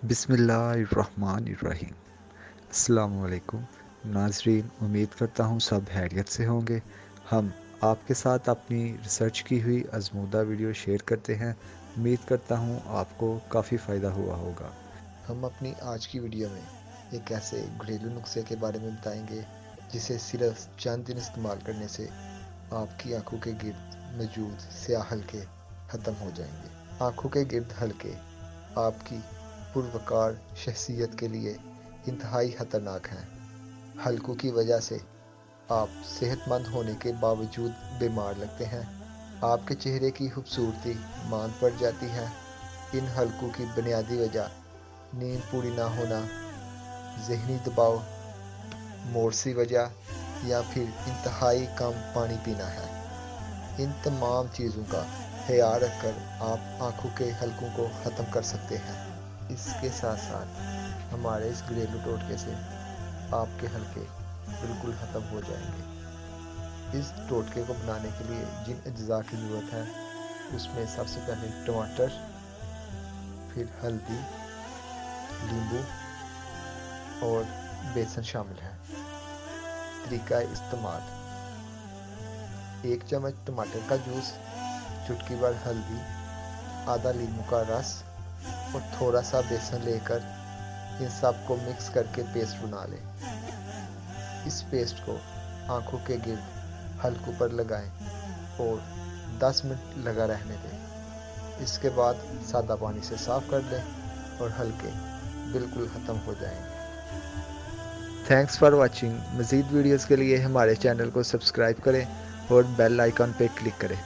बिस्मिल्लाहिर्रहमानिर्रहीम। अस्सलाम वालेकुम नाजरीन, उम्मीद करता हूँ सब खैरियत से होंगे। हम आपके साथ अपनी रिसर्च की हुई आजमूदा वीडियो शेयर करते हैं। उम्मीद करता हूँ आपको काफ़ी फ़ायदा हुआ होगा। हम अपनी आज की वीडियो में एक ऐसे घरेलू नुस्खे के बारे में बताएंगे जिसे सिर्फ चंद दिन इस्तेमाल करने से आपकी आंखों के गिर्द मौजूद स्याह हलके ख़त्म हो जाएंगे। आंखों के गिर्द हलके आपकी पुरवकार शख्सियत के लिए इंतहाई ख़तरनाक हैं। हलकों की वजह से आप सेहतमंद होने के बावजूद बीमार लगते हैं। आपके चेहरे की खूबसूरती मांद पड़ जाती है। इन हलकों की बुनियादी वजह नींद पूरी ना होना, ज़हनी दबाव, मोरसी वजह या फिर इंतहाई कम पानी पीना है। इन तमाम चीज़ों का ख्याल रखकर आप आंखों के हलकों को ख़त्म कर सकते हैं। इसके साथ साथ हमारे इस घरेलू टोटके से आपके हलके बिल्कुल ख़त्म हो जाएंगे। इस टोटके को बनाने के लिए जिन अज्जा की ज़रूरत है उसमें सबसे पहले टमाटर, फिर हल्दी, नींबू और बेसन शामिल है। तरीका इस्तेमाल: 1 चम्मच टमाटर का जूस, चुटकी भर हल्दी, आधा नींबू का रस और थोड़ा सा बेसन लेकर इन सब को मिक्स करके पेस्ट बना लें। इस पेस्ट को आंखों के गिर्द हलकों पर लगाएं और 10 मिनट लगा रहने दें। इसके बाद सादा पानी से साफ़ कर लें और हलके बिल्कुल ख़त्म हो जाएंगे। Thanks for watching. मज़ीद वीडियोज़ के लिए हमारे चैनल को सब्सक्राइब करें और बेल आइकन पर क्लिक करें।